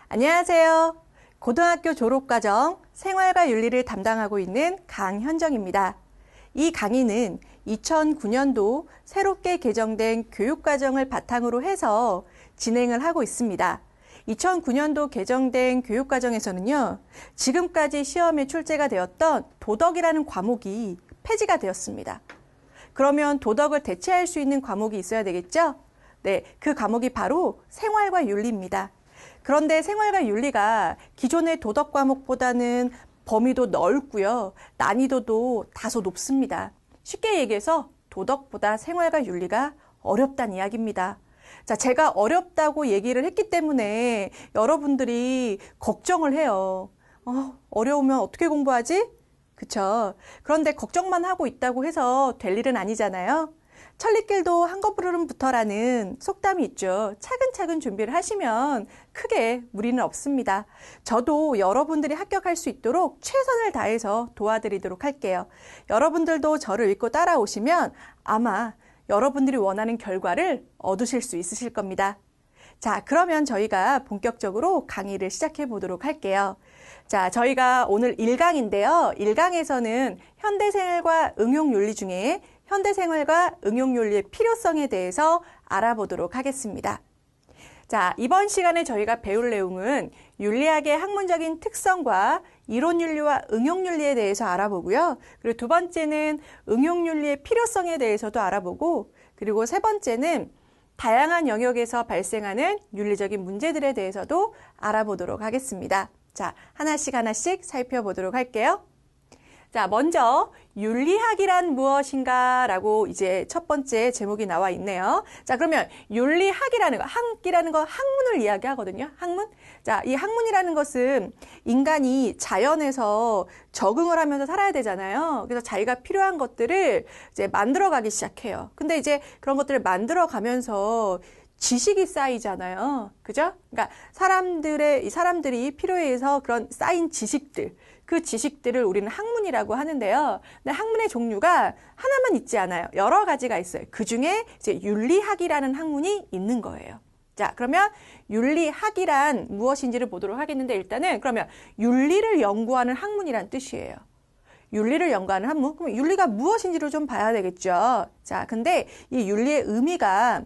안녕하세요. 고등학교 졸업과정 생활과 윤리를 담당하고 있는 강현정입니다. 이 강의는 2009년도 새롭게 개정된 교육과정을 바탕으로 해서 진행을 하고 있습니다. 2009년도 개정된 교육과정에서는요, 지금까지 시험에 출제가 되었던 도덕이라는 과목이 폐지가 되었습니다. 그러면 도덕을 대체할 수 있는 과목이 있어야 되겠죠? 네, 그 과목이 바로 생활과 윤리입니다. 그런데 생활과 윤리가 기존의 도덕 과목보다는 범위도 넓고요. 난이도도 다소 높습니다. 쉽게 얘기해서 도덕보다 생활과 윤리가 어렵다는 이야기입니다. 자, 제가 어렵다고 얘기를 했기 때문에 여러분들이 걱정을 해요. 어려우면 어떻게 공부하지? 그쵸? 그런데 걱정만 하고 있다고 해서 될 일은 아니잖아요. 천리길도 한꺼부름부터라는 속담이 있죠. 차근차근 준비를 하시면 크게 무리는 없습니다. 저도 여러분들이 합격할 수 있도록 최선을 다해서 도와드리도록 할게요. 여러분들도 저를 믿고 따라오시면 아마 여러분들이 원하는 결과를 얻으실 수 있으실 겁니다. 자, 그러면 저희가 본격적으로 강의를 시작해 보도록 할게요. 자, 저희가 오늘 1강인데요. 1강에서는 현대생활과 응용윤리 중에 현대생활과 응용윤리의 필요성에 대해서 알아보도록 하겠습니다. 자, 이번 시간에 저희가 배울 내용은 윤리학의 학문적인 특성과 이론윤리와 응용윤리에 대해서 알아보고요. 그리고 두 번째는 응용윤리의 필요성에 대해서도 알아보고, 그리고 세 번째는 다양한 영역에서 발생하는 윤리적인 문제들에 대해서도 알아보도록 하겠습니다. 자, 하나씩 살펴보도록 할게요. 자, 먼저 윤리학이란 무엇인가 라고 이제 첫 번째 제목이 나와 있네요. 자, 그러면 윤리학이라는 거, 학이라는 거 학문을 이야기하거든요. 학문. 자, 이 학문이라는 것은 인간이 자연에서 적응을 하면서 살아야 되잖아요. 그래서 자기가 필요한 것들을 이제 만들어가기 시작해요. 근데 이제 그런 것들을 만들어가면서 지식이 쌓이잖아요. 그죠? 그러니까 사람들이 필요에 의해서 그런 쌓인 지식들, 그 지식들을 우리는 학문이라고 하는데요. 근데 학문의 종류가 하나만 있지 않아요. 여러 가지가 있어요. 그 중에 이제 윤리학이라는 학문이 있는 거예요. 자, 그러면 윤리학이란 무엇인지를 보도록 하겠는데, 일단은 그러면 윤리를 연구하는 학문이란 뜻이에요. 윤리를 연구하는 학문? 그럼 윤리가 무엇인지를 좀 봐야 되겠죠. 자, 근데 이 윤리의 의미가,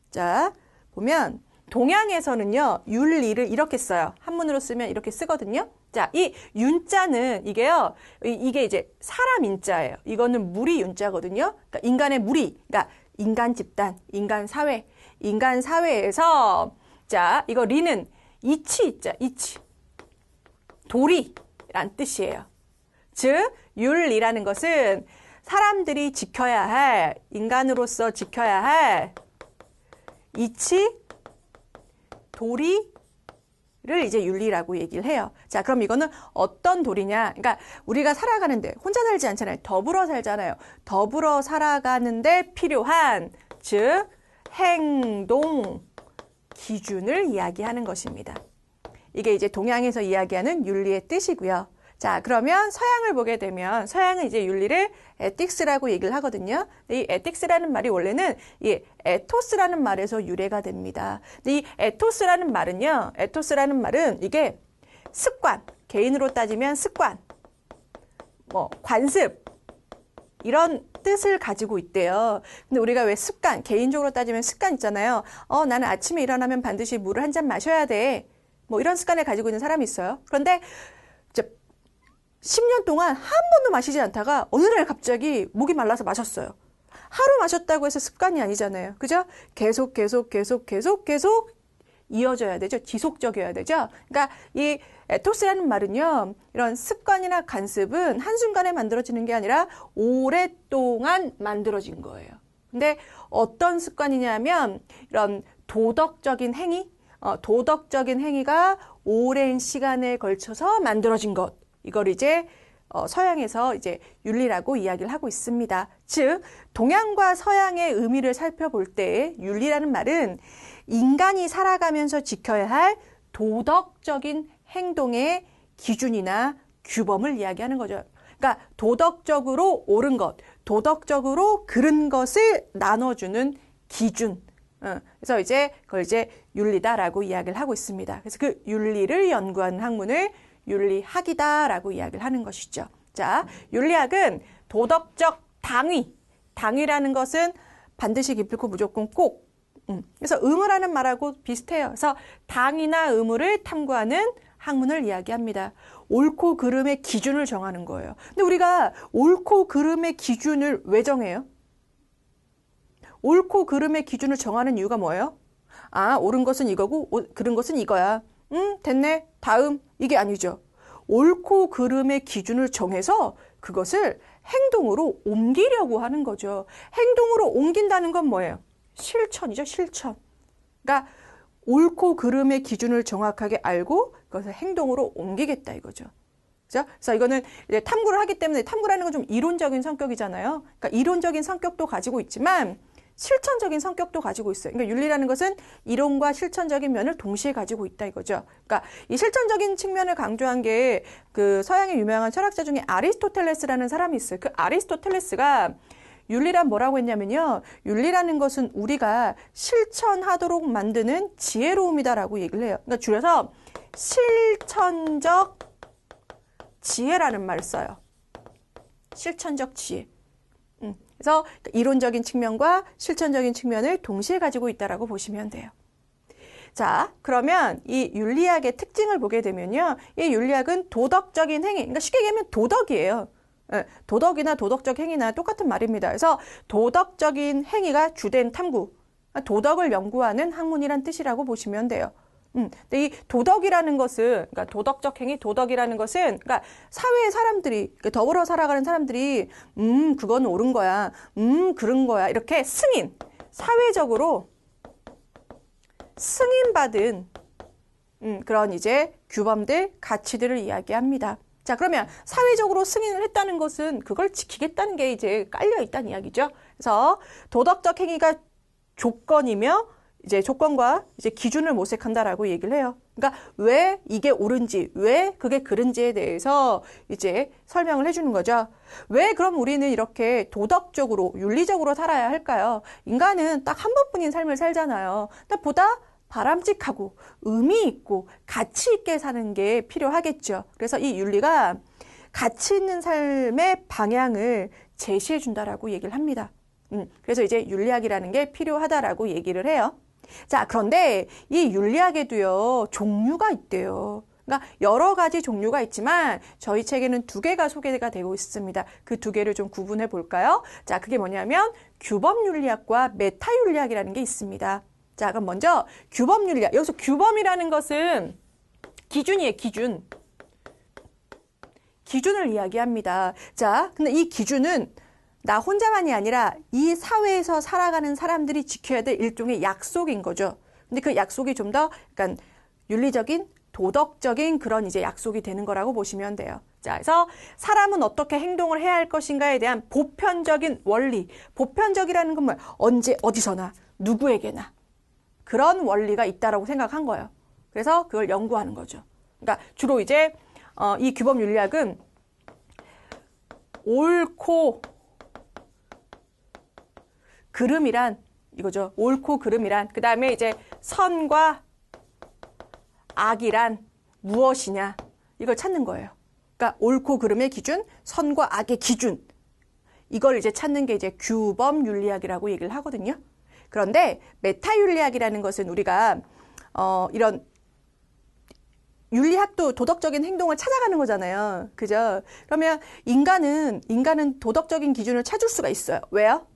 자, 보면 동양에서는요, 윤리를 이렇게 써요. 한문으로 쓰면 이렇게 쓰거든요. 자, 이 윤자는 이게요, 이게 이제 사람 인자예요. 이거는 무리 윤자거든요. 그러니까 인간의 무리, 그러니까 인간 집단, 인간 사회에서, 자, 이거 리는 이치 있자, 이치. 도리란 뜻이에요. 즉, 윤리라는 것은 사람들이 지켜야 할, 인간으로서 지켜야 할 이치, 도리를 이제 윤리라고 얘기를 해요. 자, 그럼 이거는 어떤 도리냐? 그러니까 우리가 살아가는데 혼자 살지 않잖아요. 더불어 살잖아요. 더불어 살아가는데 필요한, 즉 행동 기준을 이야기하는 것입니다. 이게 이제 동양에서 이야기하는 윤리의 뜻이고요. 자, 그러면 서양을 보게 되면 서양은 이제 윤리를 에틱스라고 얘기를 하거든요. 이 에틱스라는 말이 원래는 이 에토스라는 말에서 유래가 됩니다. 근데 이 에토스라는 말은 이게 습관, 개인으로 따지면 습관, 관습, 이런 뜻을 가지고 있대요. 근데 우리가 왜 습관, 개인적으로 따지면 습관 있잖아요. 나는 아침에 일어나면 반드시 물을 한 잔 마셔야 돼. 이런 습관을 가지고 있는 사람이 있어요. 그런데 10년 동안 한 번도 마시지 않다가 어느 날 갑자기 목이 말라서 마셨어요. 하루 마셨다고 해서 습관이 아니잖아요. 그죠? 계속 이어져야 되죠. 지속적이어야 되죠. 그러니까 이 에토스라는 말은요, 이런 습관이나 관습은 한순간에 만들어지는 게 아니라 오랫동안 만들어진 거예요. 근데 어떤 습관이냐면 이런 도덕적인 행위가 오랜 시간에 걸쳐서 만들어진 것. 이걸 이제 서양에서 이제 윤리라고 이야기를 하고 있습니다. 즉, 동양과 서양의 의미를 살펴볼 때 윤리라는 말은 인간이 살아가면서 지켜야 할 도덕적인 행동의 기준이나 규범을 이야기하는 거죠. 그러니까 도덕적으로 옳은 것, 도덕적으로 그른 것을 나눠주는 기준, 그래서 이제 그걸 이제 윤리다라고 이야기를 하고 있습니다. 그래서 그 윤리를 연구하는 학문을 윤리학이다라고 이야기를 하는 것이죠. 자, 윤리학은 도덕적 당위. 당위라는 것은 반드시 기필코 무조건 꼭. 그래서 의무라는 말하고 비슷해요. 그래서 당위나 의무를 탐구하는 학문을 이야기합니다. 옳고 그름의 기준을 정하는 거예요. 근데 우리가 옳고 그름의 기준을 왜 정해요? 옳고 그름의 기준을 정하는 이유가 뭐예요? 아, 옳은 것은 이거고 그른 것은 이거야. 됐네. 다음. 이게 아니죠. 옳고 그름의 기준을 정해서 그것을 행동으로 옮기려고 하는 거죠. 행동으로 옮긴다는 건 뭐예요? 실천이죠, 실천. 그러니까 옳고 그름의 기준을 정확하게 알고 그것을 행동으로 옮기겠다 이거죠. 그죠? 그래서 이거는 이제 탐구를 하기 때문에 탐구라는 건 좀 이론적인 성격이잖아요. 그러니까 이론적인 성격도 가지고 있지만 실천적인 성격도 가지고 있어요. 그러니까 윤리라는 것은 이론과 실천적인 면을 동시에 가지고 있다 이거죠. 그러니까 이 실천적인 측면을 강조한 게 그 서양의 유명한 철학자 중에 아리스토텔레스라는 사람이 있어요. 그 아리스토텔레스가 윤리란 뭐라고 했냐면요. 윤리라는 것은 우리가 실천하도록 만드는 지혜로움이다라고 얘기를 해요. 그러니까 줄여서 실천적 지혜라는 말을 써요. 실천적 지혜. 그래서 이론적인 측면과 실천적인 측면을 동시에 가지고 있다라고 보시면 돼요. 자, 그러면 이 윤리학의 특징을 보게 되면요. 이 윤리학은 도덕적인 행위, 그러니까 쉽게 얘기하면 도덕이에요. 도덕이나 도덕적 행위나 똑같은 말입니다. 그래서 도덕적인 행위가 주된 탐구, 도덕을 연구하는 학문이란 뜻이라고 보시면 돼요. 근데 이 도덕이라는 것은, 그러니까 도덕적 행위, 도덕이라는 것은, 그러니까 사회의 사람들이, 그러니까 더불어 살아가는 사람들이, 그건 옳은 거야, 그런 거야, 이렇게 사회적으로 승인받은, 그런 이제 규범들, 가치들을 이야기합니다. 자, 그러면 사회적으로 승인을 했다는 것은 그걸 지키겠다는 게 이제 깔려 있다는 이야기죠. 그래서 도덕적 행위가 조건이며, 이제 조건과 이제 기준을 모색한다라고 얘기를 해요. 그러니까 왜 이게 옳은지, 왜 그게 그른지에 대해서 이제 설명을 해주는 거죠. 왜 그럼 우리는 이렇게 도덕적으로, 윤리적으로 살아야 할까요? 인간은 딱 한 번뿐인 삶을 살잖아요. 보다 바람직하고 의미 있고 가치 있게 사는 게 필요하겠죠. 그래서 이 윤리가 가치 있는 삶의 방향을 제시해 준다라고 얘기를 합니다. 그래서 이제 윤리학이라는 게 필요하다라고 얘기를 해요. 자, 그런데 이 윤리학에도요, 종류가 있대요. 그러니까 여러 가지 종류가 있지만 저희 책에는 2개가 소개가 되고 있습니다. 그 2개를 좀 구분해 볼까요? 자, 그게 뭐냐면 규범 윤리학과 메타 윤리학이라는 게 있습니다. 자, 그럼 먼저 규범 윤리학. 여기서 규범이라는 것은 기준이에요, 기준. 기준을 이야기합니다. 자, 근데 이 기준은 나 혼자만이 아니라 이 사회에서 살아가는 사람들이 지켜야 될 일종의 약속인 거죠. 근데 그 약속이 좀 더 약간 윤리적인, 도덕적인 그런 이제 약속이 되는 거라고 보시면 돼요. 자, 그래서 사람은 어떻게 행동을 해야 할 것인가에 대한 보편적인 원리. 보편적이라는 건 뭐야? 언제, 어디서나, 누구에게나. 그런 원리가 있다라고 생각한 거예요. 그래서 그걸 연구하는 거죠. 그러니까 주로 이제 이 규범 윤리학은 옳고 그름이란 이거죠. 옳고 그름이란. 그 다음에 이제 선과 악이란 무엇이냐. 이걸 찾는 거예요. 그러니까 옳고 그름의 기준, 선과 악의 기준. 이걸 이제 찾는 게 이제 규범 윤리학이라고 얘기를 하거든요. 그런데 메타 윤리학이라는 것은 우리가 이런 윤리학도 도덕적인 행동을 찾아가는 거잖아요. 그죠? 그러면 인간은 도덕적인 기준을 찾을 수가 있어요. 왜요?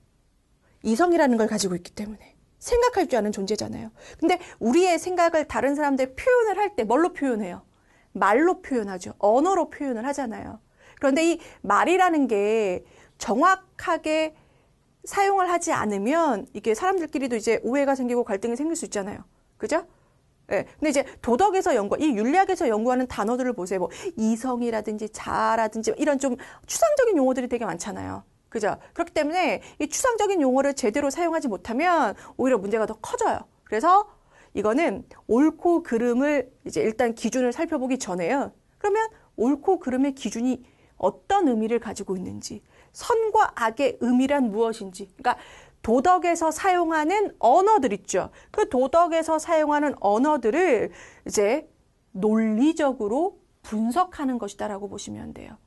이성이라는 걸 가지고 있기 때문에. 생각할 줄 아는 존재잖아요. 근데 우리의 생각을 다른 사람들 표현을 할 때 뭘로 표현해요? 말로 표현하죠. 언어로 표현을 하잖아요. 그런데 이 말이라는 게 정확하게 사용을 하지 않으면 이게 사람들끼리도 이제 오해가 생기고 갈등이 생길 수 있잖아요. 그죠? 네. 근데 이제 도덕에서 이 윤리학에서 연구하는 단어들을 보세요. 뭐 이성이라든지 자아라든지 이런 좀 추상적인 용어들이 되게 많잖아요. 그죠? 그렇기 때문에 이 추상적인 용어를 제대로 사용하지 못하면 오히려 문제가 더 커져요. 그래서 이거는 옳고 그름을 이제 일단 기준을 살펴보기 전에요. 그러면 옳고 그름의 기준이 어떤 의미를 가지고 있는지, 선과 악의 의미란 무엇인지, 그러니까 도덕에서 사용하는 언어들 있죠. 그 도덕에서 사용하는 언어들을 이제 논리적으로 분석하는 것이다라고 보시면 돼요.